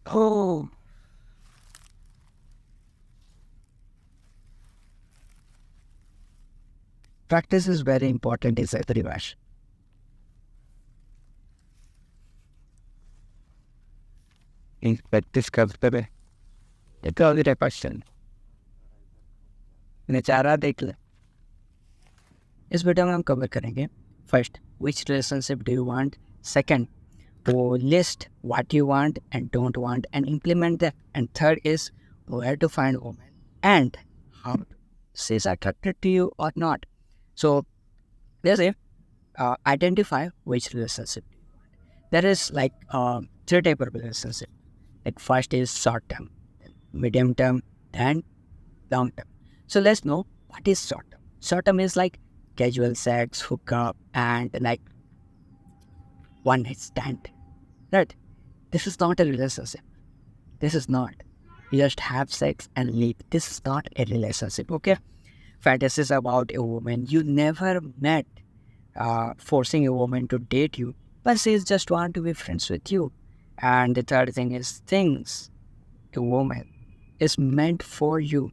Oh, practice is very important, is it, Rivash? Practice करते रहे ये तो अभी क्वेश्चन नचारा देख ले इस वीडियो में हम कवर करेंगे first which relationship do you want second वो list what you want and don't want and implement that and third is where to find women and how she is attracted to you or not. So there's a identify which relationship. There is like three type of relationship. Like first is short term, medium term, and long term. So let's know what is short term. Short term is like casual sex, hookup, and like one night stand. Right? This is not a relationship. This is not. You just have sex and leave. This is not a relationship. Okay? Fantasies about a woman you never met, forcing a woman to date you, but she just want to be friends with you. And the third thing is things a woman is meant for you,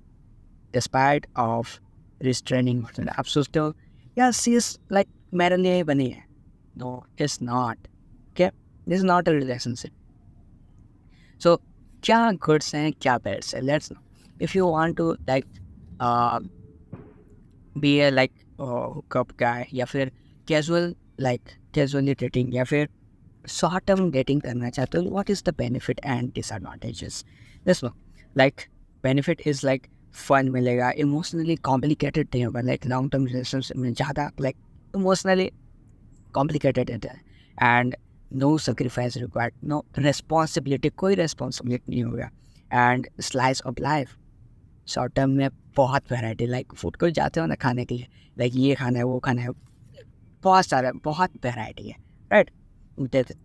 despite of restraining order. आप सोचते हो yeah, she is like मेरे लिए ही बनी है. No, it's not. Okay, this is not a relationship. So क्या goods हैं क्या bads हैं? Let's know. If you want to like uh, be a like hookup guy या फिर casually dating या फिर शॉर्ट टर्म डेटिंग करना चाहते हो what is the benefit and disadvantages this no like benefit is like fun मिलेगा emotionally complicated नहीं होगा लाइक लॉन्ग टर्म रिलेशनशिप में ज़्यादा लाइक इमोशनली कॉम्प्लिकेटेड रहता है and no sacrifice required no responsibility कोई रिस्पॉन्सिबिलिटी नहीं होगा and slice of life short term में बहुत वैरायटी लाइक फूड को जाते हो ना खाने के लिए लाइक ये खाना है वो खाना है बहुत सारा बहुत वैरायटी है right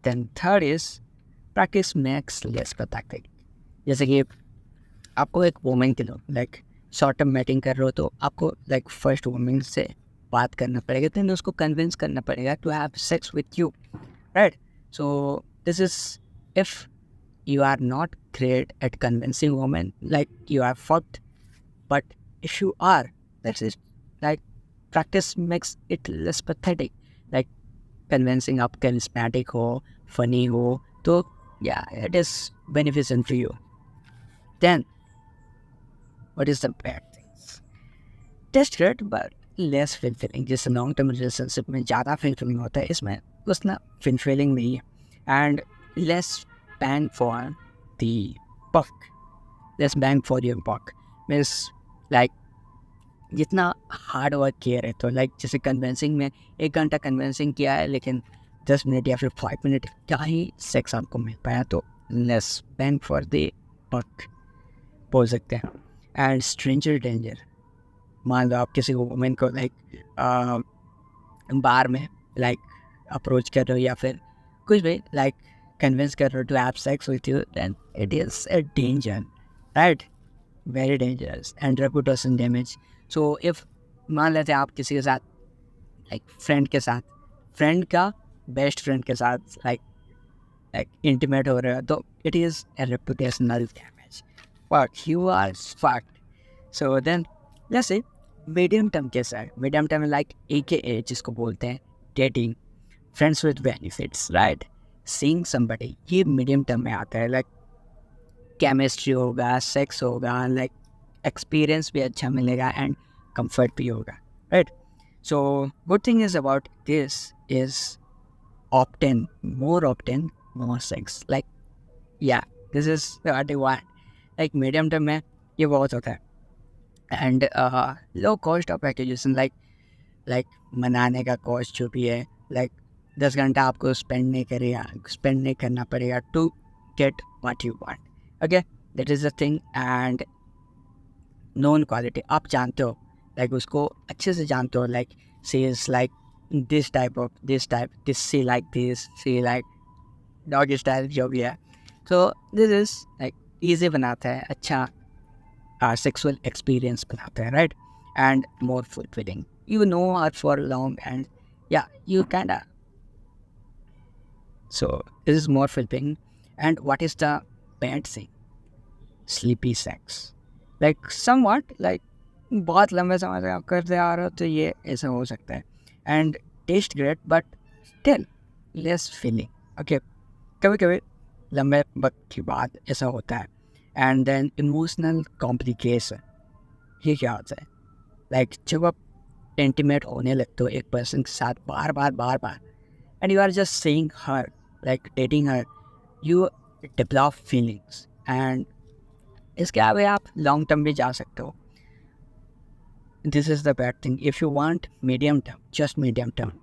then third is practice makes less pathetic जैसे कि आपको एक वुमेन के लो लाइक शॉर्ट टर्म मीटिंग कर रहे हो तो आपको लाइक फर्स्ट वुमेन से बात करना पड़ेगा देन उसको कन्विंस करना पड़ेगा to have sex with you right so this is if you are not great at convincing women like you are fucked but if you are that's it like practice makes it less pathetic like convincing आप charismatic हो funny हो तो yeah it is beneficial to you then what is the bad things just great but less fulfilling जैसे long term relationship में ज़्यादा fulfilling होता है इसमें उतना fulfilling नहीं है and less bang for the buck less bang for your buck means like जितना हार्ड वर्क किया रहे तो लाइक जैसे कन्वेंसिंग में 1 घंटा कन्वेंसिंग किया है लेकिन 10 मिनट या फिर 5 मिनट क्या ही सेक्स आपको मिल पाया तो less bang for the buck बोल सकते हैं एंड स्ट्रेंजर डेंजर मान लो आप किसी वुमेन को लाइक बार में लाइक अप्रोच कर रहे हो या फिर कुछ भी लाइक कन्विंस कर रहे हो to have sex with you then it is a danger right very dangerous and reputation damage so if मान लेते हैं आप किसी के साथ लाइक फ्रेंड का बेस्ट फ्रेंड के साथ लाइक इंटीमेट हो रहा है तो it is a reputational damage but you are fucked so then जैसे मीडियम टर्म के साथ मीडियम टर्म लाइक AKA जिसको बोलते हैं dating friends with benefits right seeing somebody ये मीडियम टर्म में आता है लाइक केमिस्ट्री होगा सेक्स होगा लाइक एक्सपीरियंस भी अच्छा मिलेगा एंड कंफर्ट भी होगा right so good thing is about this is often more sex like yeah this is what you want like medium term में ये बहुत होता है and low cost of acquisition like मनाने का कॉस्ट जो भी है लाइक 10 घंटा आपको स्पेंड नहीं करना पड़ेगा to get what you want okay that is the thing and known quality आप जानते हो लाइक उसको अच्छे से जानते हो like she is like this type this she like dog style जो भी है तो दिस इज़ लाइक ईजी बनाता है अच्छा सेक्सुअल एक्सपीरियंस बनाता है right and more fulfilling you know her for long and yeah you kind of so this is more fulfilling and what is the bad thing, sleepy sex. Like somewhat like बहुत लंबे समय से आप करते आ रहे हो तो ये ऐसा हो सकता है. And taste great but still less filling. Okay, कभी कभी लंबे वक्त के बाद ऐसा होता है. And then emotional complication. ये क्या होता है? Like जब आप इंटीमेट होने लगते हो एक पर्सन के साथ बार बार and you are just seeing her, like dating her, you develop feelings. And इसके आगे आप लॉन्ग टर्म भी जा सकते हो. This is the bad thing. If you want medium term, just medium term.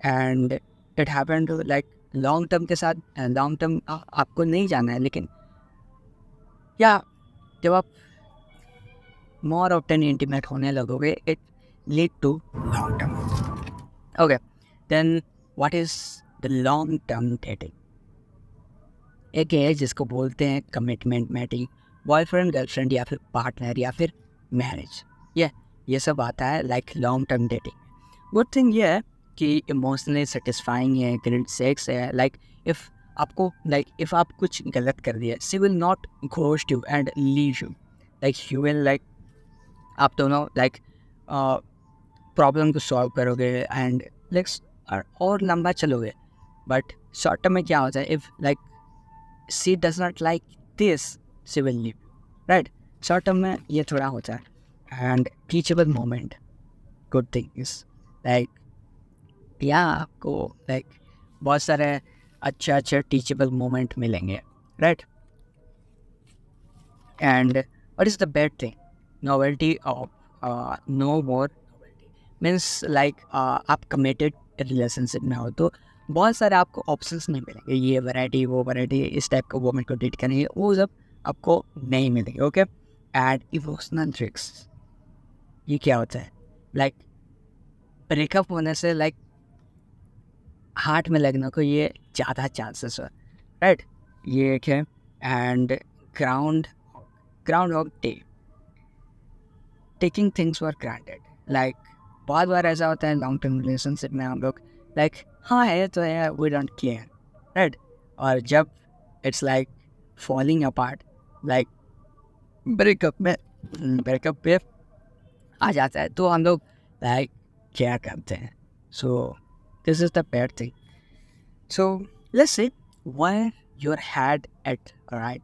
And it happened to like long term के साथ long term आपको नहीं जाना है, लेकिन या जब आप मोर ऑफ्टन इंटीमेट होने लगोगे it lead to long term. Okay, then what is the long term dating? एक है जिसको बोलते हैं कमिटमेंट मैटिंग, बॉयफ्रेंड गर्लफ्रेंड या फिर पार्टनर या फिर मैरिज. ये सब आता है like long term dating. Good thing ये है कि इमोशनली सेटिस्फाइंग है, ग्रेट सेक्स है. लाइक इफ आप कुछ गलत कर दिए, she will not ghost you and leave you. Like you will like आप दोनों लाइक प्रॉब्लम को सॉल्व करोगे एंड लाइक और लंबा चलोगे. बट शॉर्ट टर्म में क्या होता है, if like she does not like this she will leave, right? Short term में ये थोड़ा होता है. And teachable moment, good thing is like यहाँ आपको लाइक बहुत सारे अच्छे टीचेबल मोमेंट मिलेंगे, right? And what is the bad thing? Novelty of no more means like आप कमिटेड रिलेशनशिप में हो तो बहुत सारे आपको ऑप्शंस नहीं मिलेंगे. ये वैरायटी वो वैरायटी, इस टाइप का वोमेन को डेट करेंगे, वो सब आपको नहीं मिलेंगे. Okay, and emotional tricks. ये क्या होता है? लाइक ब्रेकअप होने से लाइक हार्ट में लगने को ये ज़्यादा चांसेस है, राइट? ये एक है. And ground of day, taking things for granted. Like बहुत बार ऐसा होता है लॉन्ग टर्म रिलेशनशिप में हम लोग लाइक हाँ है तो है, वी डोंट केयर, राइट? और जब it's like falling apart, like breakup पे आ जाता है तो हम लोग लाइक क्या करते हैं. So this is the bad thing. So let's say where your head at, right?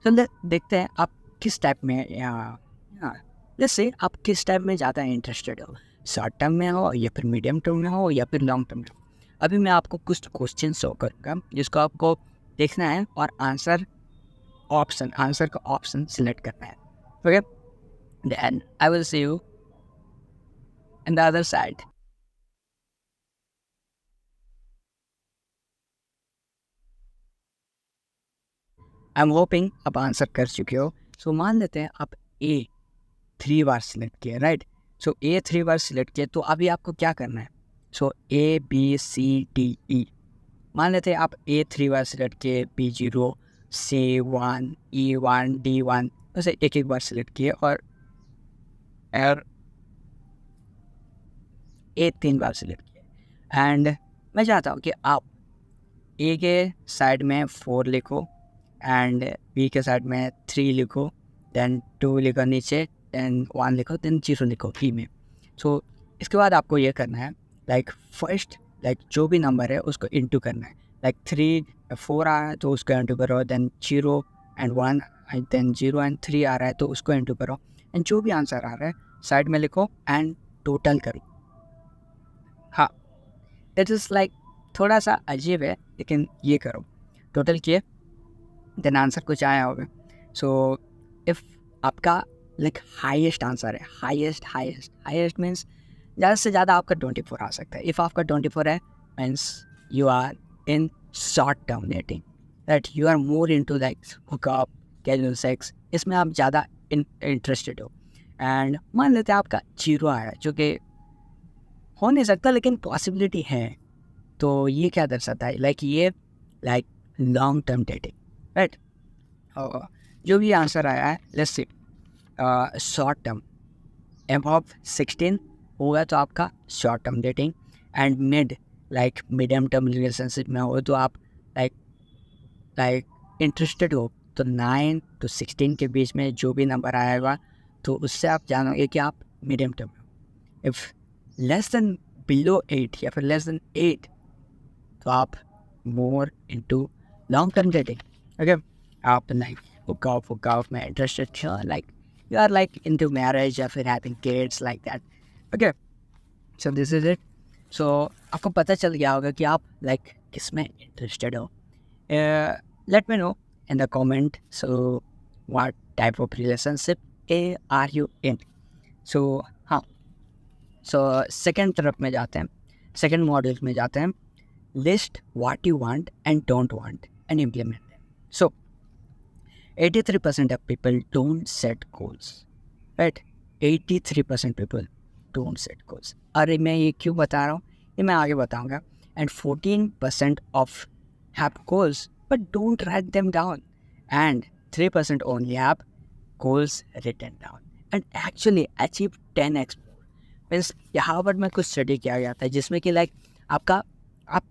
तो देखते हैं आप किस टाइप में लेट्स से आप किस टाइप में ज़्यादा इंटरेस्टेड हो, शॉर्ट टर्म में हो या फिर मीडियम टर्म में हो या फिर लॉन्ग टर्म में हो. अभी मैं आपको कुछ क्वेश्चन शो करूँगा जिसको आपको देखना है और आंसर का ऑप्शन सिलेक्ट करना है. Okay, then I will see you in the other side. I am hoping आप आंसर कर चुके हो. सो मान लेते हैं आप ए 3 बार सिलेक्ट किया, राइट? सो ए 3 बार सिलेक्ट किया तो अभी आपको क्या करना है? So A B C D E. मान लेते हैं आप ए 3 बार सिलेक्ट किए, B0 C1 E1 D1 वैसे एक बार सिलेक्ट किए और ए 3 बार सिलेक्ट किए. एंड मैं चाहता हूँ कि आप ए के साइड में 4 लिखो एंड बी के साइड में 3 लिखो, देन 2 लिखो नीचे, देन 1 लिखो, देन 0 लिखो ई में. सो इसके बाद आपको ये करना है लाइक फर्स्ट लाइक जो भी नंबर है उसको इंटू करना है. लाइक 4 आ रहा है तो उसको इंटू करो, देन 0 एंड 1, देन 0 एंड 3 आ रहा है तो उसको इंटू करो, एंड जो भी आंसर आ रहा है साइड में लिखो एंड टोटल करो. हाँ, दैट इज़ लाइक थोड़ा सा अजीब है लेकिन ये करो. टोटल किए देन आंसर कुछ आया होगा. सो इफ़ आपका लाइक हाईएस्ट आंसर है, हाईएस्ट मीन्स ज़्यादा से ज़्यादा आपका 24 आ सकता है. इफ़ आपका 24 है means you are in short term dating, that you are more into like hookup, casual sex, इसमें आप ज़्यादा इंटरेस्टेड हो. एंड मान लेते हैं आपका 0 आया जो कि हो नहीं सकता लेकिन पॉसिबिलिटी है. तो ये क्या दर्शाता है? लाइक ये like long term dating, right? जो भी आंसर आया है let's see short term above 16 होगा तो आपका short term dating. And medium term relationship में हो तो आप लाइक इंटरेस्टेड हो तो 9 to 16 के बीच में जो भी नंबर आएगा तो उससे आप जानोगे कि आप मीडियम टर्म में हो। इफ़ लेस देन बिलो 8 या फिर लेस देन 8 तो आप more into long term dating. Okay, आप लाइक हुक ऑफ में इंटरेस्टेड हो, like you are like into marriage या फिर having kids like that. Okay, so this is it. So आपको पता चल गया होगा कि आप लाइक किस में इंटरेस्टेड हो। Let me know in the comment, so what type of relationship are you in? So हाँ, so second तरफ में जाते हैं, second module में जाते हैं, list what you want and don't want and implement them. So 83% of people don't set goals, right? 83% people don't set goals. अरे मैं ये क्यों बता रहा हूँ, ये मैं आगे बताऊँगा. And 14% of have goals but don't write them down. And 3% only have goals written down and actually achieve 10x more. Means यहाँ पर मैं कुछ स्टडी किया गया था जिसमें कि लाइक आपका आप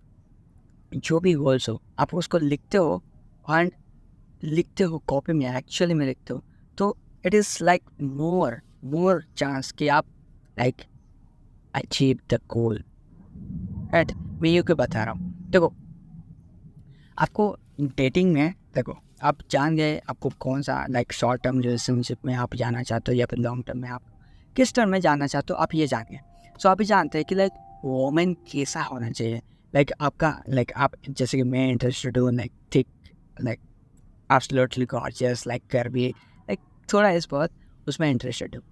जो भी गोल्स हो आप उसको लिखते हो और लिखते हो कॉपी में, एक्चुअली में लिखते हो, तो it is like more chance कि आप like achieve the goal, right? मैं ये क्यों बता रहा हूँ, देखो आपको डेटिंग में, देखो आप जान गए आपको कौन सा लाइक शॉर्ट टर्म रिलेशनशिप में आप जाना चाहते हो या फिर लॉन्ग टर्म में आप किस टर्म में जाना चाहते हो, आप ये जान गए। सो आप ये जानते हैं कि लाइक वोमेन कैसा होना चाहिए, लाइक आपका लाइक आप जैसे कि मैं इंटरेस्टेड हूँ like thick like absolutely gorgeous like curvy like थोड़ा इस बहुत उसमें इंटरेस्टेड हूँ,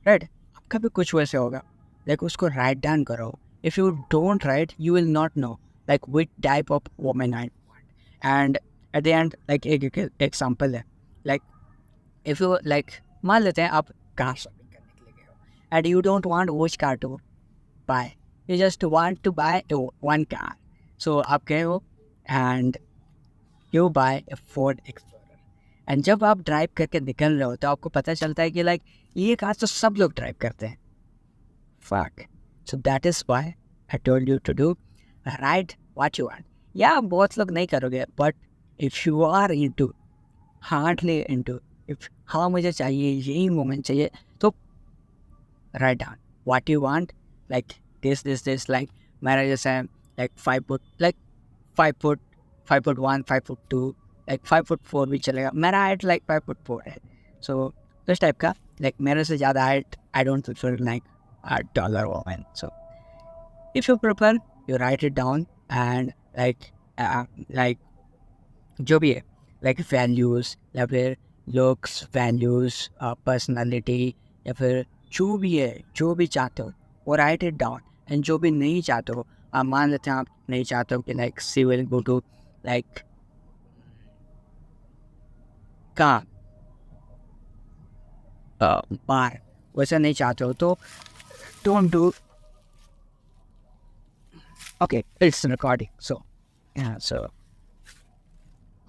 राइट? आपका भी कुछ वैसे होगा, लाइक उसको राइट डाउन करो। If you don't write you will not know like which type of women I want. And at the end like एक एग्जाम्पल है, लाइक इफ़ यू लाइक मान लेते हैं आप कार शॉपिंग करने के लिए गए हो and you don't want which car to buy, you just want to buy one car. So आप गए हो and you buy a Ford Explorer and जब आप ड्राइव करके निकल रहे हो तो आपको पता चलता है कि लाइक ये कार तो सब लोग ड्राइव करते हैं। Fuck, so that is why I told you to do right what you want. या बहुत लोग नहीं करोगे, but if you are into hardly into if हाँ मुझे चाहिए यही मोमेंट चाहिए, तो write down what you want, like this like मेरा जैसा लाइक 5 फुट 5'1", 5'2", लाइक 5'4" भी चलेगा। मेरा हाइट लाइक 5'4" है, सो इस टाइप का लाइक मेरे से ज़्यादा height I don't prefer like taller woman. So if you prefer you write it down and like जो भी है लाइक वैल्यूज़ या फिर लुक्स वैल्यूज़ पर्सनालिटी या फिर जो भी है जो भी चाहते हो वो राइट इट डाउन। एंड जो भी नहीं चाहते हो, आप मान लेते हैं आप नहीं चाहते हो कि like she will go to like कहाँ बार, वैसा नहीं चाहते हो तो don't do. Okay it's recording, so so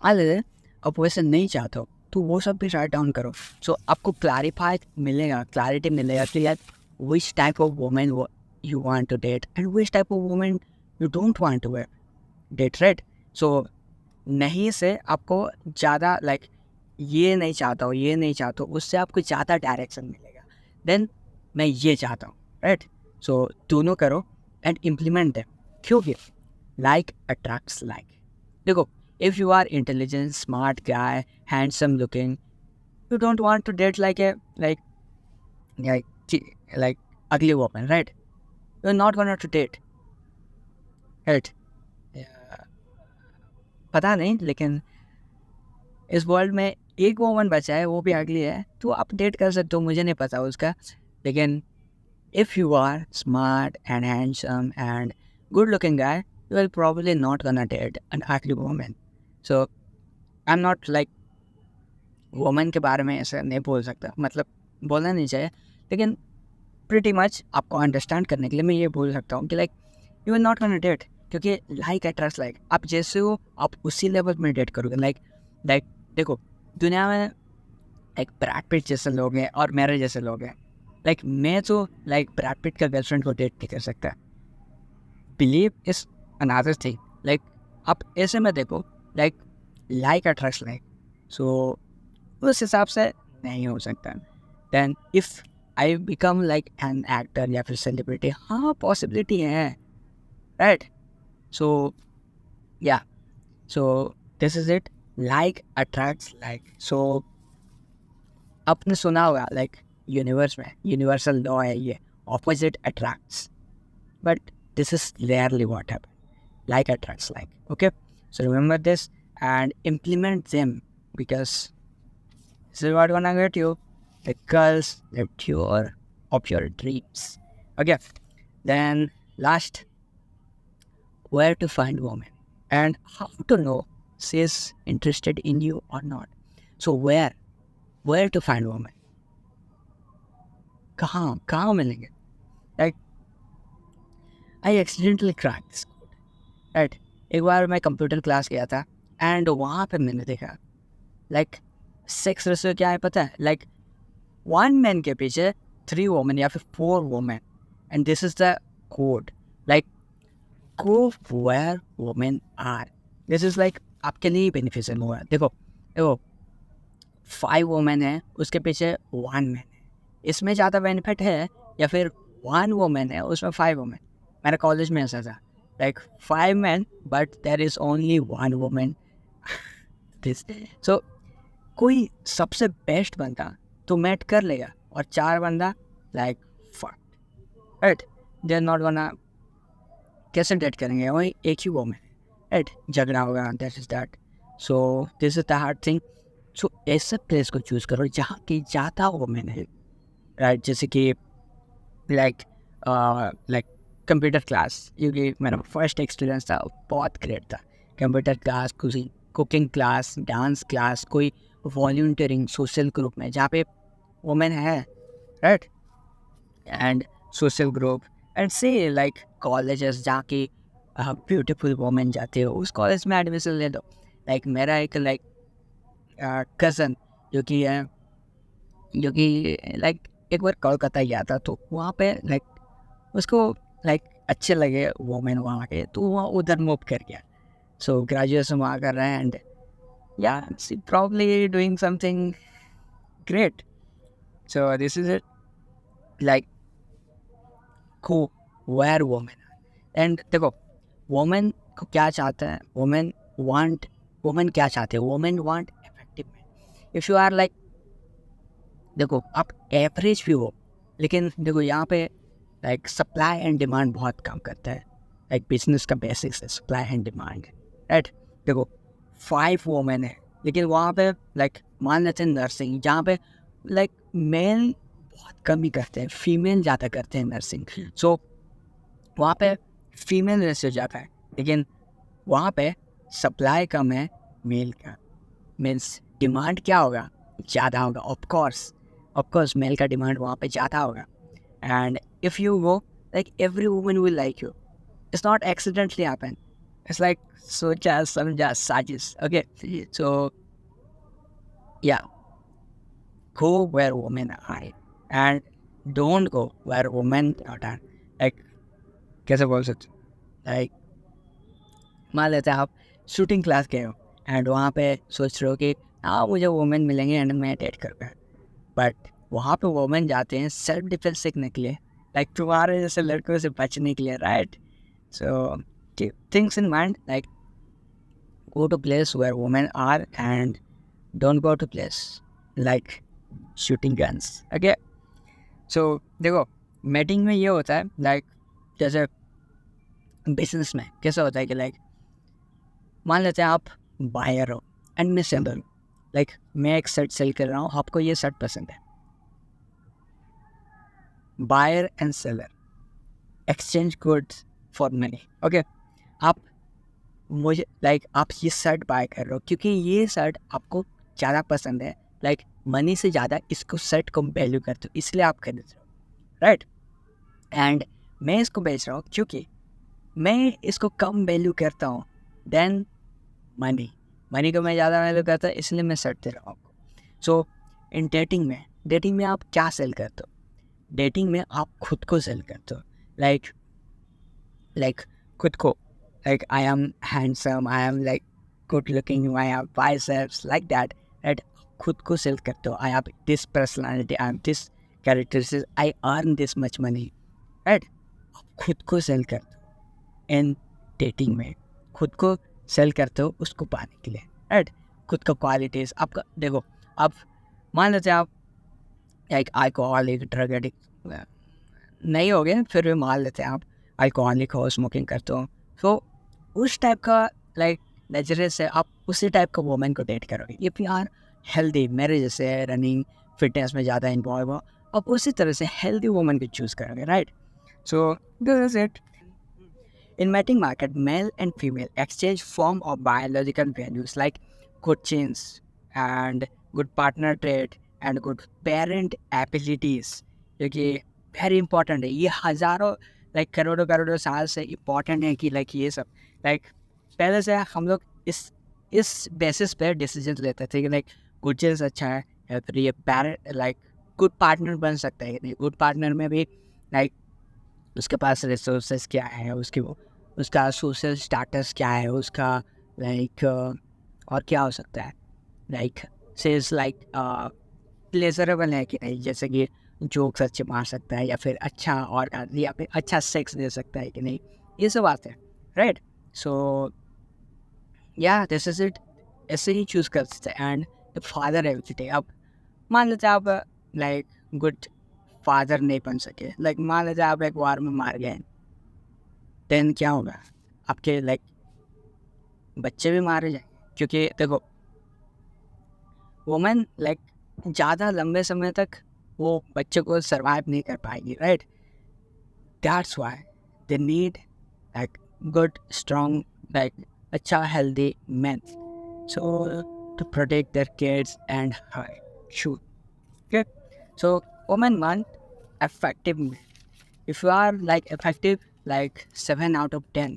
अब वैसे नहीं चाहते हो तो वो सब भी राइट डाउन करो। सो आपको क्लैरिटी मिलेगा कि यार which type of women you want to date and which type of women you don't want to date, right? So नहीं से आपको ज़्यादा लाइक ये नहीं चाहता हूँ उससे आपको ज़्यादा डायरेक्शन मिलेगा देन मैं ये चाहता हूँ, राइट? सो दोनों करो एंड इम्प्लीमेंट देम, क्योंकि लाइक अट्रैक्ट्स लाइक। देखो if you are intelligent, smart guy, handsome looking, you don't want to date like ugly woman, right? You're not gonna to date, right? पता नहीं, लेकिन इस वर्ल्ड में एक वोमन बचा है वो भी अगली है, तो आप डेट कर सकते हो, मुझे नहीं पता उसका। लेकिन if you are smart and handsome and good looking guy, you will probably not gonna date an ugly woman. So I am not like women के बारे में ऐसा नहीं बोल सकता, मतलब बोलना नहीं चाहिए, लेकिन प्रिटी मच आपको अंडरस्टैंड करने के लिए मैं ये बोल सकता हूँ कि like you are not gonna date, क्योंकि लाइक अट्रैक्ट्स लाइक। आप जैसे हो आप उसी लेवल में डेट करोगे। लाइक देखो दुनिया में एक ब्रैड पिट जैसे लोग हैं और मेरे जैसे लोग हैं। लाइक मैं तो लाइक ब्रैड पिट का गर्लफ्रेंड को डेट नहीं कर सकता, believe is another thing. Like आप ऐसे में देखो, like like attracts like, so उस हिसाब से नहीं हो सकता. Then if I become like an actor या फिर सेलिब्रिटी, हाँ पॉसिबिलिटी है, right. So yeah, so this is it, like attracts like. So आपने सुना होगा लाइक यूनिवर्स में यूनिवर्सल लॉ है ये, opposite attracts, but this is rarely what happen. Like attracts like. Okay, so remember this and implement them, because this is what gonna get you the girls that you are of your dreams. Okay, then last, where to find woman and how to know she is interested in you or not. So where to find woman, कहाँ मिलेंगे. Like I accidentally cracked this code, right. एक बार मैं computer class गया था and वहाँ पे मैंने देखा लाइक सेक्स रेशियो क्या है पता है, लाइक 1 मैन के पीछे 3 वोमेन या फिर 4 women, and this is the code, like go where women are. This is like आपके लिए बेनिफिशियल हुआ. देखो 5 वोमेन है उसके पीछे 1 मैन है, इसमें ज़्यादा बेनिफिट है या फिर 1 वोमेन है उसमें 5 वोमेन. मेरे कॉलेज में ऐसा था, like 5 men but there is only 1 woman. this, so कोई सबसे बेस्ट बंदा तो मैट कर लेगा और 4 बंदा like fuck, right. They are not gonna, कैसे डेट करेंगे, वही एक ही वोमेन, राइट. झगड़ा होगा, that is that. So this is the hard thing. So ऐसे प्लेस को चूज़ करो जहाँ की ज़्यादा वोमेन है, राइट. जैसे कि लाइक कंप्यूटर क्लास, क्योंकि मेरा फर्स्ट एक्सपीरियंस था, बहुत ग्रेट था. Computer class, cooking class, dance class, कोई वॉल्यूंटियरिंग सोशल ग्रुप में जहाँ पे वुमेन है, right. And social group and से लाइक कॉलेजेस जहाँ की ब्यूटीफुल वुमेन जाते हो उस कॉलेज में एडमिशन ले दो. लाइक मेरा एक लाइक कज़न जो कि लाइक एक बार कोलकाता गया था, तो वहाँ पे लाइक उसको लाइक अच्छे लगे वोमेन वहाँ के, तो वहाँ उधर मूव कर गया. सो ग्रेजुएशन वहाँ कर रहे हैं and yeah she probably doing something great. So this is it, like को वेयर वोमेन. एंड देखो वोमेन को क्या चाहते हैं, वोमेन क्या चाहते हैं, women want effective man. If you are like, देखो आप एवरेज भी हो, लेकिन देखो यहाँ पे लाइक सप्लाई एंड डिमांड बहुत काम करता है. लाइक बिजनेस का बेसिक्स है सप्लाई एंड डिमांड, राइट. देखो 5 वोमेन है लेकिन वहाँ पे लाइक मान लेते हैं नर्सिंग, जहाँ पे लाइक मेल बहुत कम ही करते हैं, फीमेल ज़्यादा करते हैं नर्सिंग. सो वहाँ पे फीमेल रेशियो ज़्यादा है, लेकिन वहाँ पे सप्लाई कम है मेल का. मीन्स डिमांड क्या होगा, ज़्यादा होगा. ऑफकोर्स मेल का डिमांड वहाँ पे ज़्यादा होगा. And if you go, like every woman will like you. It's not accidentally happen. It's like some sages. Okay, so yeah, go where women are, and don't go where women are. Like कैसे बोल सकते, like मान लेते हैं आप shooting class गए हो and वहाँ पे सोच रहे हो कि हाँ मुझे वुमेन मिलेंगे एंड मैं डेट करूँगा, बट वहाँ पे वुमेन जाते हैं सेल्फ डिफेंस सीखने के लिए, लाइक तुम्हारे जैसे लड़कों से बचने के लिए, right. So things in mind, like go to place where women are and don't go to place like shooting guns. Okay, so देखो मीटिंग में ये होता है लाइक जैसे बिजनेस में कैसा होता है कि लाइक मान लेते हैं आप बायर हो एंड मैं सेलर हूँ. लाइक मैं एक शर्ट सेल कर रहा हूँ, आपको ये शर्ट पसंद है. Buyer and seller exchange goods for money. Okay, आप मुझे लाइक आप ये शर्ट बाय कर रहे हो क्योंकि ये शर्ट आपको ज़्यादा पसंद है, लाइक मनी से ज़्यादा इसको शर्ट को वैल्यू करते हो, इसलिए आप खरीद रहे हो, राइट. एंड मैं इसको बेच रहा हूँ क्योंकि मैं इसको कम वैल्यू करता हूँ देन मनी को मैं ज़्यादा वैल्यू करता हूँ, इसलिए मैं शर्ट दे रहा हूँ आपको. सो इन डेटिंग में आप क्या सेल करते हो, डेटिंग में आप खुद को सेल करते हो. लाइक खुद को, like I am handsome, I am like good looking, I have biceps like that, right? खुद को सेल करते हो, I have this personality, I have this characteristics, I earn this much money, right? खुद को cell करते हो in dating में, खुद को सेल करते हो उसको पाने के लिए, राइट? खुद का क्वालिटीज़ आपका देखो। अब मान लेते हैं आप एक अल्कोहलिक, ड्रग एडिक्ट नहीं हो गए, फिर भी मान लेते हैं आप अल्कोहलिक हो, स्मोकिंग करते हो, तो उस टाइप का लाइक नजरिए से आप उसी टाइप का वुमेन को डेट करोगे। इफ यू आर हेल्दी, मेरे जैसे रनिंग फिटनेस में ज़्यादा इन्वॉल्व हो, आप उसी तरह से हेल्दी वुमेन को चूज़ करोगे, right? So this is it. In mating market, male and female exchange form of biological values like good genes and good partner trait and good parent abilities, क्योंकि very important है ये। हज़ारों like करोड़ों करोड़ों साल से important है कि लाइक ये सब लाइक पहले से हम लोग इस बेसिस पे डिसीजन लेते थे कि लाइक गुड जेन्स अच्छा है या फिर ये पेरेंट लाइक गुड पार्टनर बन सकता है कि नहीं। गुड पार्टनर में भी लाइक उसके पास रिसोर्सेज क्या है, उसका सोशल स्टेटस क्या है, उसका लाइक और क्या हो सकता है, लाइक सेल्स लाइक प्लेजरेबल है कि नहीं, जैसे कि जोक्स अच्छे मार सकता है या फिर अच्छा और या फिर अच्छा सेक्स दे सकता है कि नहीं, ये सब बात है, राइट? सो या दिस इज इट। ऐसे ही चूज़ कर सकते हैं। एंड फादर एबिलिटी, अब मान लेते आप लाइक गुड फादर नहीं बन सके, लाइक मान लेते आप एक वार में मार गए, देन क्या होगा? आपके लाइक बच्चे भी मारे जाएंगे, क्योंकि देखो वुमेन लाइक ज़्यादा लंबे समय तक वो बच्चे को सर्वाइव नहीं कर पाएगी, right? That's why they need like good strong like अच्छा healthy man, so to protect their kids and her shoot. Okay, so women want effective men. If you are like effective, like 7 out of 10,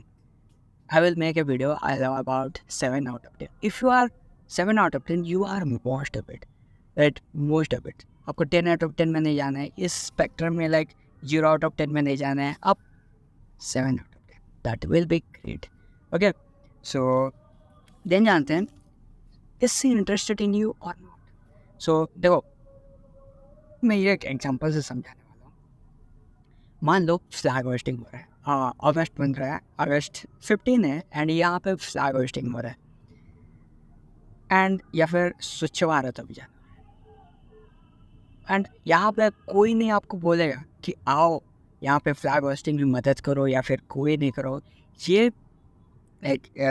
I will make a video about 7 out of 10. If you are 7 out of 10, you are most of it, right? Most of it. आपको 10 out of 10 में नहीं जाना है, इस spectrum में like 0 out of 10 में नहीं जाना है, आप 7 out of 10. That will be great. Okay, so then जानते हैं is she interested in you or not? So देखो मैं ये एक एग्जांपल से समझाने वाला हूँ। मान लो फ्लैग होस्टिंग हो रहा है, हाँ अगस्त बन रहा है, अगस्त 15 है एंड यहाँ पे फ्लैग होस्टिंग हो रहा है एंड या फिर स्वच्छ भारत अभियान, एंड यहाँ पे कोई नहीं आपको बोलेगा कि आओ यहाँ पे फ्लैग होस्टिंग में मदद करो या फिर कोई नहीं करो, ये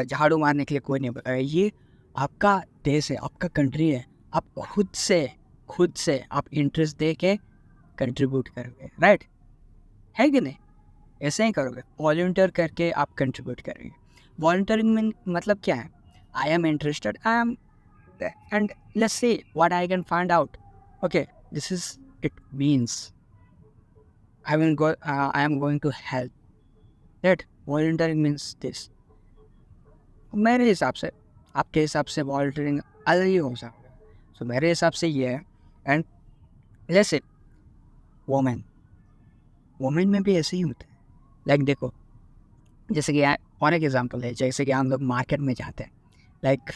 झाड़ू मारने के लिए कोई नहीं बोलेगा। ये आपका देश है, आपका कंट्री है, आप खुद से आप इंटरेस्ट दे के कंट्रीब्यूट करोगे, राइट? है कि नहीं? ऐसे ही करोगे, वॉलंटियर करके आप कंट्रीब्यूट करेंगे। वॉलंटियरिंग में मतलब क्या है? I am interested, I am and let's see what I can find out. Okay, this is it means I am going to help, that volunteering means this. मेरे हिसाब से, आपके हिसाब से वॉलंटियरिंग अलग ही हो सकता है, सो मेरे हिसाब से ये है। एंड लेट्स सी वुमेन में भी ऐसे ही होता है। लाइक देखो, जैसे कि और एक एग्जांपल है, जैसे कि हम लोग मार्केट में जाते हैं लाइक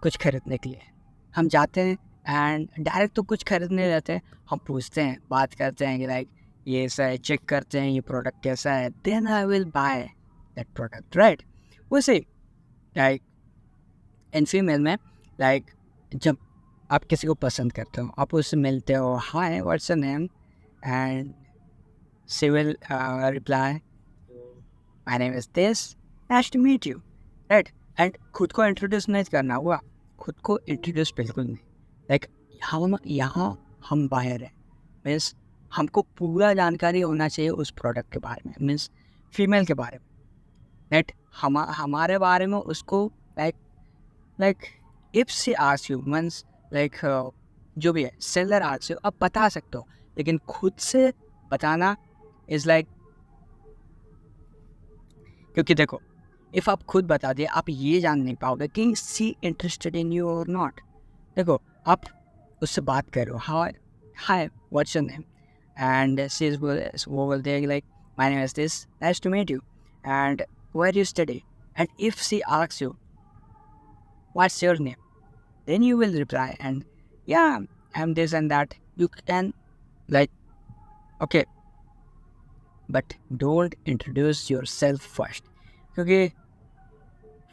कुछ खरीदने के लिए, हम जाते हैं एंड डायरेक्ट तो कुछ खरीदने जाते हैं, हम पूछते हैं, बात करते हैं कि लाइक ये ऐसा है, चेक करते हैं ये प्रोडक्ट कैसा है, then I will buy that product, right? वैसे लाइक इन फीमेल में लाइक जब आप किसी को पसंद करते हो, आप उससे मिलते हो, हाय what's your name, and she will reply, my name is this, nice to meet you, right? And खुद को इंट्रोड्यूस नहीं करना हुआ, खुद को इंट्रोड्यूस बिल्कुल नहीं। लाइक यहाँ हम बाहर हैं, मीन्स हमको पूरा जानकारी होना चाहिए उस प्रोडक्ट के बारे में, मीन्स फीमेल के बारे में, राइट? हमारे बारे में उसको like if she asks you, means like जो भी है सेलर आस्क्स यू, आप बता सकते हो, लेकिन खुद से बताना इज़ लाइक, क्योंकि देखो इफ़ आप खुद बता दिए, आप ये जान नहीं पाओगे कि सी इंटरेस्टेड इन यू और नॉट। देखो आप उससे बात करो, hi what's your name, and she is वो बोलते हैं like my name is this, nice to meet you, and where you study, and if she asks you what's your name? Then you will reply, and yeah, I'm this and that. You can, like, okay, but don't introduce yourself first, क्योंकि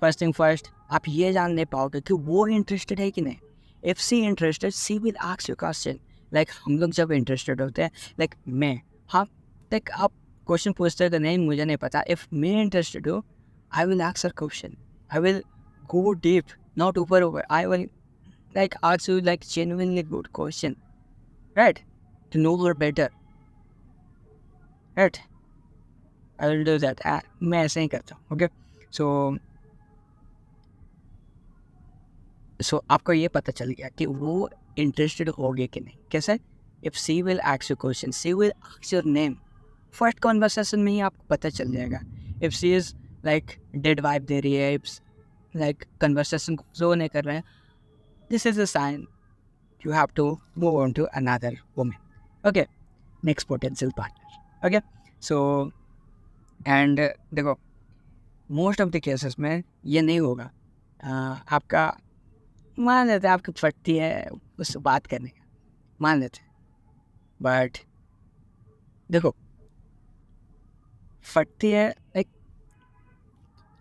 first thing first आप ये जान नहीं पाओगे कि वो interested है कि नहीं. If she interested, she will ask you question. Like हम लोग जब इंटरेस्टेड होते हैं, लाइक मैं, हाँ, लाइक आप क्वेश्चन पूछते हो कि नहीं मुझे नहीं पता. इफ मैं इंटरेस्टेड हो, I will ask a question. I will go deep, not over. I will like ask you like genuinely good question, right? To know her better, right? I will do that. मैं ऐसे ही करता हूँ. Okay, so आपको ये पता चल गया कि वो इंटरेस्टेड होगे कि नहीं. कैसे? If she will ask you question, she will ask your name. First conversation में ही आपको पता चल जाएगा. If she is like dead vibe दे रही है, इफ लाइक कन्वर्सेशन को फ्लो नहीं कर रहे हैं, this is a sign you have to move on to another woman. Okay, next potential partner. Okay, so and देखो मोस्ट ऑफ द केसेस में ये नहीं होगा. आपका मान लेते हैं आपकी फटती है उससे बात करने का, मान लेते हैं. बट देखो फटती है, लाइक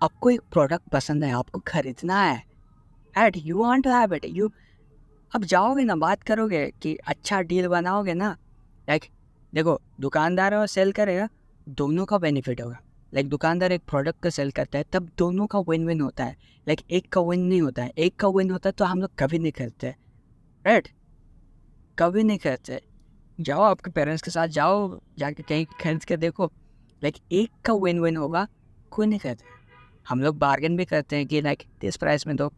आपको एक प्रोडक्ट पसंद है, आपको खरीदना है, at you want to have it. You अब जाओगे ना, बात करोगे कि अच्छा डील बनाओगे ना. लाइक देखो दुकानदार और सेल करेगा, दोनों का बेनिफिट होगा. लाइक दुकानदार एक प्रोडक्ट का सेल करता है, तब दोनों का विन विन होता है. लाइक एक का विन नहीं होता है. एक का विन होता है तो हम लोग कभी नहीं करते, राइट? कभी नहीं करते. जाओ आपके पेरेंट्स के साथ जाओ, जाके कहीं खरीद के देखो. लाइक एक का विन विन होगा, कोई नहीं करते. हम लोग बार्गेन भी करते हैं कि लाइक इस प्राइस में दो.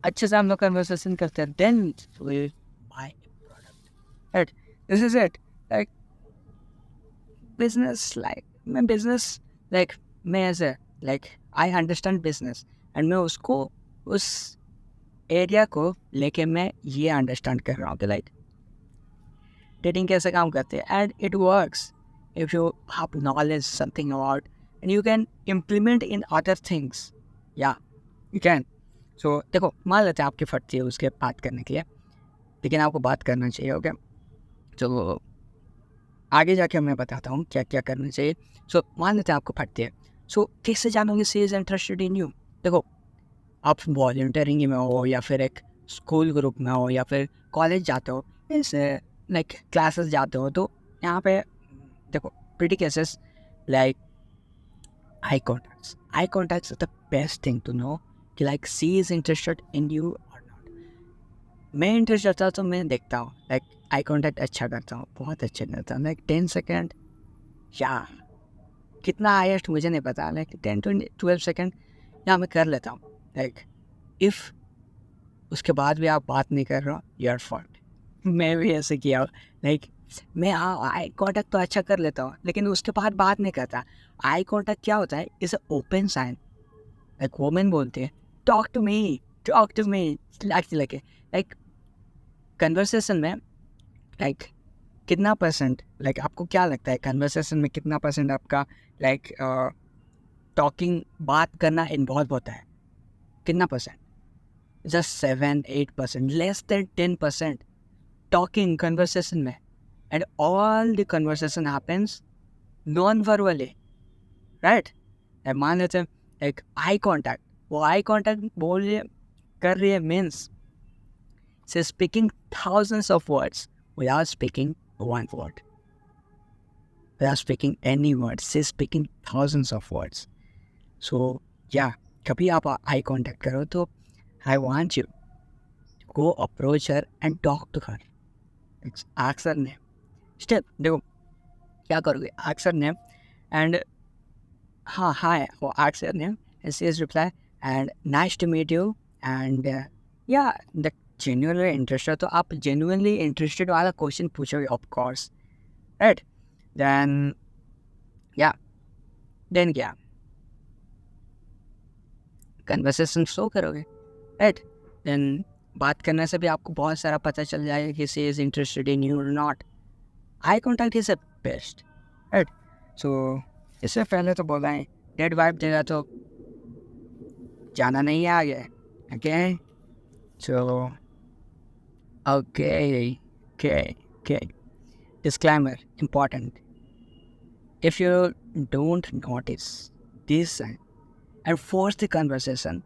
अच्छे से हम लोग कन्वर्सेशन करते हैं, then we buy product, right? This is it. Like business, like मैं बिजनेस, लाइक मैं ऐसे, like I understand business, and मैं उसको उस एरिया को लेके मैं ये अंडरस्टैंड कर रहा हूँ कि लाइक डेटिंग कैसे काम करते हैं. And it works if you have knowledge something about, and you can implement in other things. या यू कैन. सो देखो मान लेते हैं आपकी फटती है उसके बात करने के लिए, लेकिन आपको बात करना चाहिए. ओके, तो आगे जाके मैं बताता हूँ क्या क्या करना चाहिए. सो मान लेते हैं आपको फटती है. सो कैसे जानोगे सी इज़ इंटरेस्टेड इन यू? देखो आप वॉल्टियरिंग में हो, या फिर एक स्कूल ग्रुप में हो, या फिर कॉलेज जाते हो, ऐसे लाइक क्लासेस जाते हो, तो यहाँ पे देखो pretty cases like eye contacts. Eye contacts the best thing to know कि like she is interested in you और नॉट. मैं इंटरेस्ट रखता हूँ तो मैं देखता हूँ, लाइक आई कॉन्टैक्ट अच्छा करता हूँ, बहुत अच्छा करता हूँ. लाइक 10 सेकेंड या कितना हाइएस्ट मुझे नहीं पता, लाइक 10 to 12 सेकेंड या मैं कर लेता हूँ. लाइक इफ़ उसके बाद भी आप बात नहीं कर रहे हो, यू आर फॉल्ट. मैं भी ऐसे किया. लाइक मैं हाँ आई कॉन्टैक्ट तो अच्छा कर लेता हूँ, लेकिन उसके बाद बात नहीं करता. आई कॉन्टैक्ट क्या होता है? Is a open sign. Like women बोलते हैं टॉक टू मी लगे. लाइक कन्वर्सेशन में लाइक कितना परसेंट, लाइक आपको क्या लगता है कन्वर्सेशन में कितना परसेंट आपका लाइक टॉकिंग, बात करना इन्वॉल्व होता है? कितना percent? Just 7-8%, less than 10% talking conversation में. And all the conversation happens non verbally, right? मान लेते हैं एक आई कॉन्टैक्ट, वो आई कॉन्टैक्ट बोल रही है, कर रही है, means she speaking thousands of words without speaking one word, without speaking any words. She's speaking thousands of words. So yeah, कभी आप आई कॉन्टैक्ट करो तो I want you to go approach her and talk to her. Ask her name. Step देखो क्या करोगे, ask her name and हाँ hi, वो ask her name and she is reply and nice to meet you and yeah, the genuinely interested, तो आप genuinely interested वाला question पूछोगे of course, right? Then yeah, then क्या conversation show करोगे, right? Then बात करने से भी आपको बहुत सारा पता चल जाएगा कि she is interested in you और not. Eye contact is a best, right? So इससे पहले तो बोला है डेड वाइब देगा तो जाना नहीं है आगे. Okay, so okay. Disclaimer important. If you don't notice this and force the conversation,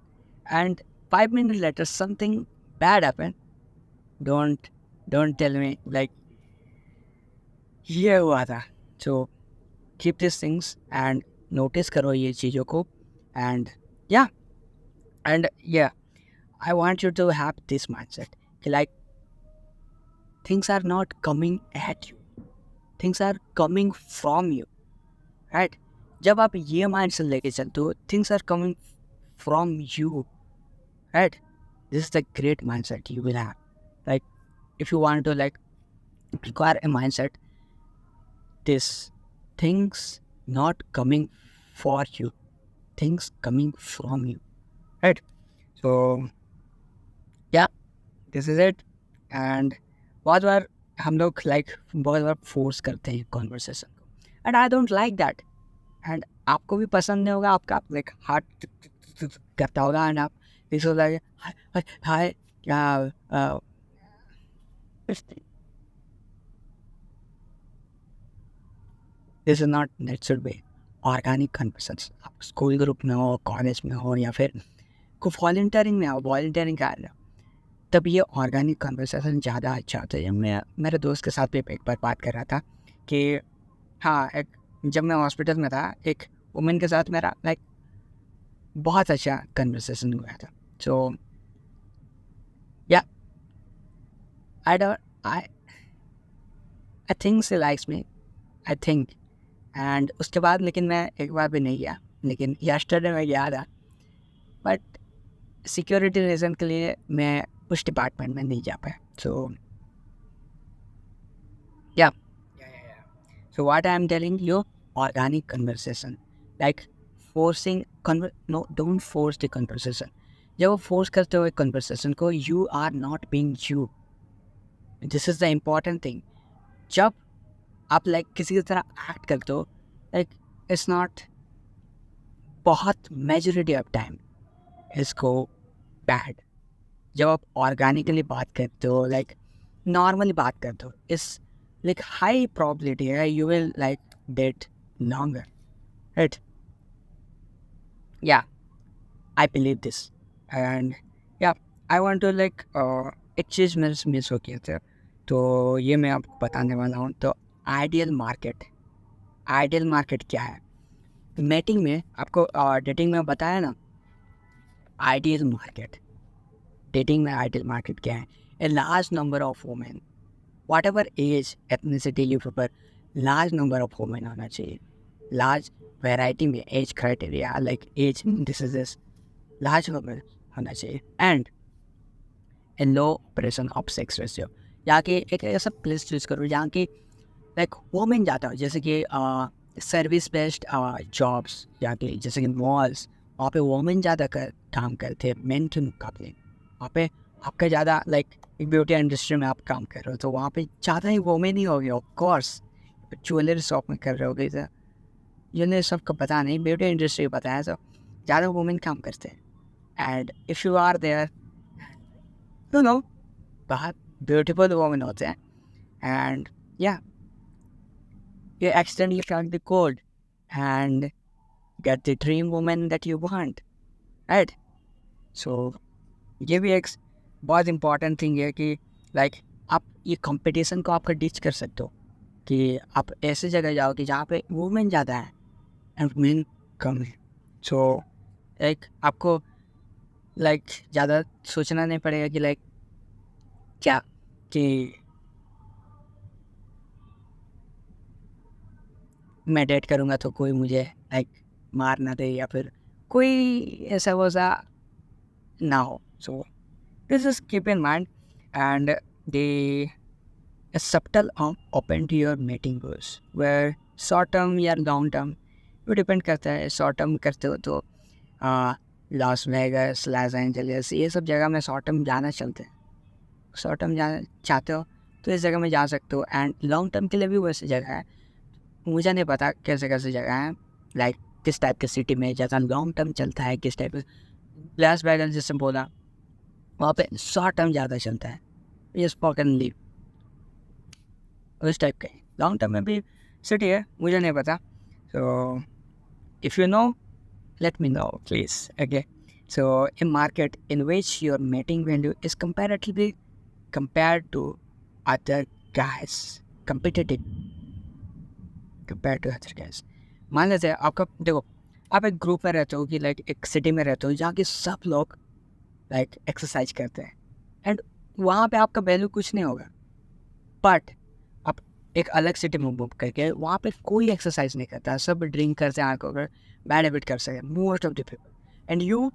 and 5 minutes later something bad happened, don't tell me like ये हुआ था. So keep these things and notice करो ये चीज़ों को. And yeah, I want you to have this mindset कि like things are not coming at you, things are coming from you, right? जब आप ये mindset लेके चलते हो, things are coming from you, right? This is the great mindset you will have. Like if you want to like acquire a mindset, this things not coming for you, things coming from you, right? So yeah, this is it. And बहुत बार हम लोग like बहुत बार force करते हैं conversation को, and I don't like that. And आपको भी पसंद नहीं होगा, आपका लाइक हार्ट करता होगा, एंड आप दिस होगा हाय हाय क्या this is not natural way. Organic conversation, आप स्कूल ग्रुप में हो, कॉलेज में हो, या फिर को वॉल्टियरिंग में हो, वॉल्टियरिंग कर रहे हो, तब ये ऑर्गेनिक कन्वर्सेशन ज़्यादा अच्छा होता है. मैं मेरे दोस्त के साथ भी एक बार बात कर रहा था कि हाँ, एक जब मैं हॉस्पिटल में था, एक वुमेन के साथ मेरा लाइक बहुत अच्छा कन्वर्सेशन हुआ था. सो या I think she likes me, I think. And उसके बाद लेकिन मैं एक बार भी नहीं गया, लेकिन यस्टरडे में गया था, बट सिक्योरिटी रीज़न के लिए मैं उस डिपार्टमेंट में नहीं जा पाया. सो या so what I am telling you, organic conversation, like forcing no, don't force the conversation. जब वो force करते हो एक conversation को, you are not being you. This is the important thing. जब आप like किसी की तरह act करते हो, like it's not, बहुत majority of time इसको bad. जब आप ऑर्गेनिकली बात करते हो, लाइक नॉर्मली बात करते हो, इस लाइक हाई प्रॉबिलिटी है you will like date longer, right? या आई बिलीव दिस. एंड या आई वांट टू लाइक एक चीज़ मेरे से मिस हो गया था, तो ये मैं आपको बताने वाला हूँ. तो आइडियल मार्केट क्या है? मीटिंग में आपको डेटिंग में बताया ना, आइडियल मार्केट. डेटिंग में आइडियल मार्केट क्या है? A large number of women, whatever age ethnicity you prefer, large number of women होना चाहिए. लार्ज वेराइटी में age criteria, like age decisions, large number होना चाहिए. And a low operation of sex ratio. यहाँ के एक ऐसा place choose करो जहाँ की लाइक वुमेन ज़्यादा हो, जैसे कि सर्विस बेस्ड जॉब्स, यहाँ के जैसे कि मॉल्स, वहाँ पे वुमेन ज़्यादा काम करते हैं मेन के मुकाबले. वहाँ पे आपका ज़्यादा लाइक ब्यूटी इंडस्ट्री में आप काम कर रहे हो, तो वहाँ पे ज़्यादा ही वुमेन ही होगी. ऑफ कोर्स ज्वेलरी शॉप में कर रहे होगे, तो ज्वेलरी शॉप का पता नहीं, ब्यूटी इंडस्ट्री पता है, तो ज़्यादा वुमेन काम करते हैं. And if you are there, you know, बहुत ब्यूटीफुल वुमेन होते हैं. एंड या you accidentally crack the code and get the dream woman that you want, right? So ये भी एक बहुत इम्पॉर्टेंट थिंग है कि लाइक आप ये कंपटीशन को आपका डिच कर सकते हो कि आप ऐसे जगह जाओ कि जहाँ पे वुमेन ज़्यादा है एंड मेन कम है. सो लाइक आपको लाइक ज़्यादा सोचना नहीं पड़ेगा कि लाइक क्या कि मैं डेट करूँगा तो कोई मुझे लाइक मार ना दे, या फिर कोई ऐसा वैसा ना हो. सो this is keep in mind. And they subtle open to your meeting goals, where short term या लॉन्ग टर्म वो डिपेंड करता है. शॉर्ट टर्म करते हो तो लॉस वेगस, लॉस एंजलिस, ये सब जगह में शॉर्ट टर्म जाना चलते हैं. शॉर्ट टर्म जाना चाहते हो तो इस जगह में जा सकते हो. एंड लॉन्ग टर्म के लिए भी वैसी जगह है, मुझे नहीं पता कैसे कैसे जगह है, लाइक किस टाइप के सिटी में ज़्यादा लॉन्ग टर्म चलता है, किस टाइप ग्लास बैगन जिससे बोला, वहाँ पे शॉर्ट टर्म ज़्यादा चलता है, ये स्पोकन लीव उस टाइप का। लॉन्ग टर्म में भी सिटी है, मुझे नहीं पता। So if you know, let me know please. Okay, so a market in which your mating value is comparatively compared to other guys, competitive compared to other guys. मान लेते हैं आपका, देखो आप एक ग्रुप में रहते हो कि लाइक एक सिटी में रहते हो जहाँ के सब लोग लाइक एक्सरसाइज करते हैं, एंड वहाँ पे आपका वैल्यू कुछ नहीं होगा। बट आप एक अलग सिटी में मूव करके वहाँ पे कोई एक्सरसाइज नहीं करता, सब ड्रिंक करते हैं, आँखों पर बैड हैबिट कर सके most of the people, and you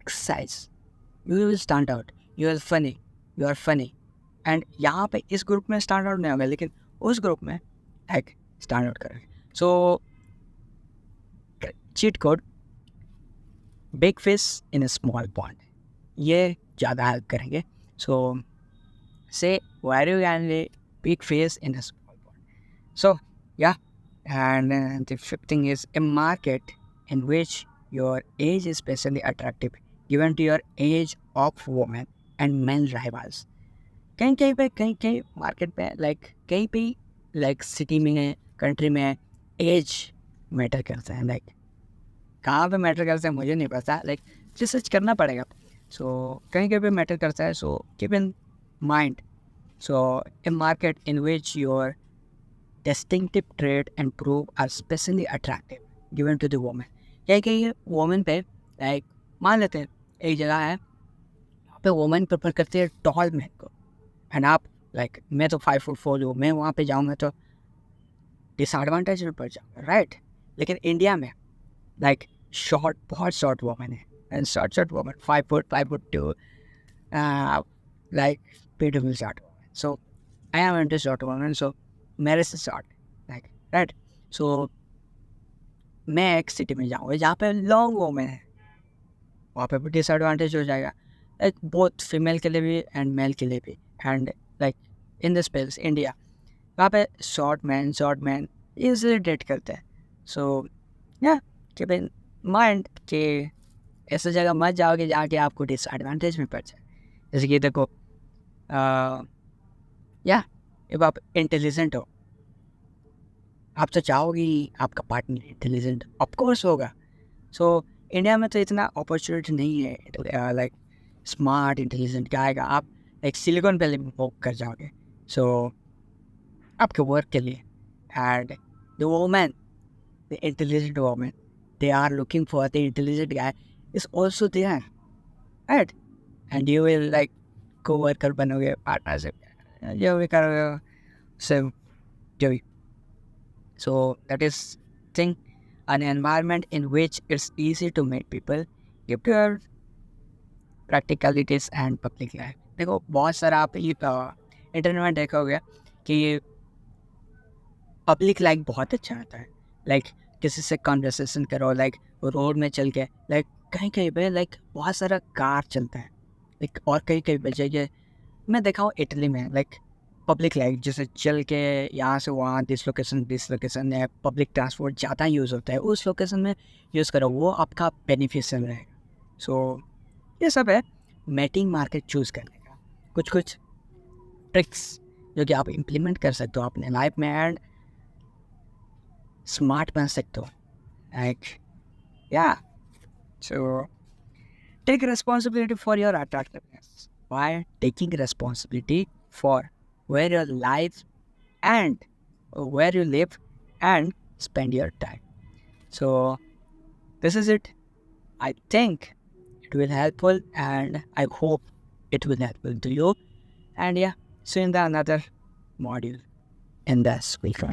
exercise, you will stand out, you are funny, you are funny. And यहाँ पे इस ग्रुप में स्टैंड आउट नहीं होगा, लेकिन उस ग्रुप में लाइक स्टैंड आउट करेंगे। So cheat code, big fish in a small pond, ये ज़्यादा हेल्प करेंगे। सो से where you can be big fish in a small pond. So yeah, and the fifth thing is a market in which your age is especially attractive given to your age of women and men rivals. कहीं कहीं पे, कहीं कहीं market पे like कहीं पे like city में, country में एज मैटर करता है। लाइक कहाँ पे मैटर करता है मुझे नहीं पता, लाइक रिसर्च करना पड़ेगा। सो कहीं कहीं पे मैटर करता है, so keep in mind. So, a market in which your distinctive trait and proof are specially attractive given to the woman. कहीं woman पे लाइक मान लेते हैं एक जगह है वहाँ पे woman प्रेफर करती है टॉल मैन को, एंड आप लाइक मैं तो 5'4" हूँ, मैं वहाँ पे जाऊँगा तो डिसएडवांटेज में पड़ जाऊँगा, राइट। लेकिन इंडिया में लाइक शॉर्ट, बहुत शॉर्ट वोमन है, and short woman 5'2", like beautiful short woman. So I am into short women, so मेरे से शॉर्ट लाइक, राइट। सो मैं एक सिटी में जाऊँगा जहाँ पे लॉन्ग वोमेन है, वहाँ पे भी डिसएडवांटेज हो जाएगा, लाइक बोथ फीमेल के लिए भी एंड मेल के लिए भी। And like in this place India, वहाँ पे शॉर्ट मैन ईजिली डेट करते हैं। सो या कीप इन माइंड कि ऐसे जगह मत जाओगे जहाँ के आपको डिसएडवांटेज में पड़ जाए। जैसे कि देखो या जब आप इंटेलिजेंट हो, आप तो चाहोगे आपका पार्टनर इंटेलिजेंट ऑफकोर्स होगा। सो इंडिया में तो इतना अपॉर्चुनिटी नहीं है लाइक स्मार्ट इंटेलिजेंट का आएगा, आप लाइक सिलिकॉन वैली में मूव कर जाओगे। सो आपके वर्क के लिए, and the women, the intelligent women, they are looking for the intelligent guy is also there, right. And you will like co worker बनोगे, पार्टनरशिप जो भी करोगे सेम जो भी. So that is thing, an environment in which it's easy to meet people, give to your practicalities and public life. देखो बहुत सारा आप ये इंटरनेट में देखोगे कि पब्लिक लाइफ बहुत अच्छा आता है, लाइक किसी से कॉन्वर्सेशन करो, लाइक रोड में चल के, लाइक कहीं कहीं पे लाइक बहुत सारा कार चलता है, लाइक और कहीं कहीं पे जाइए, मैं देखा हूँ इटली में लाइक पब्लिक लाइफ जैसे चल के यहाँ से वहाँ दिस लोकेशन है, पब्लिक ट्रांसपोर्ट ज़्यादा यूज़ होता है, उस लोकेशन में यूज़ करो, वो आपका बेनिफिशियल रहेगा. सो ये सब है मैटिंग मार्केट चूज़ करने का, कुछ ट्रिक्स जो कि आप इम्प्लीमेंट कर सकते हो अपने लाइफ में एंड स्मार्ट बन सकते हो. लाइक या so take responsibility for your attractiveness by taking responsibility for where your life and where you live and spend your time. So this is it. I think it will helpful and I hope it will helpful to you. And yeah, see you in the another module in this week.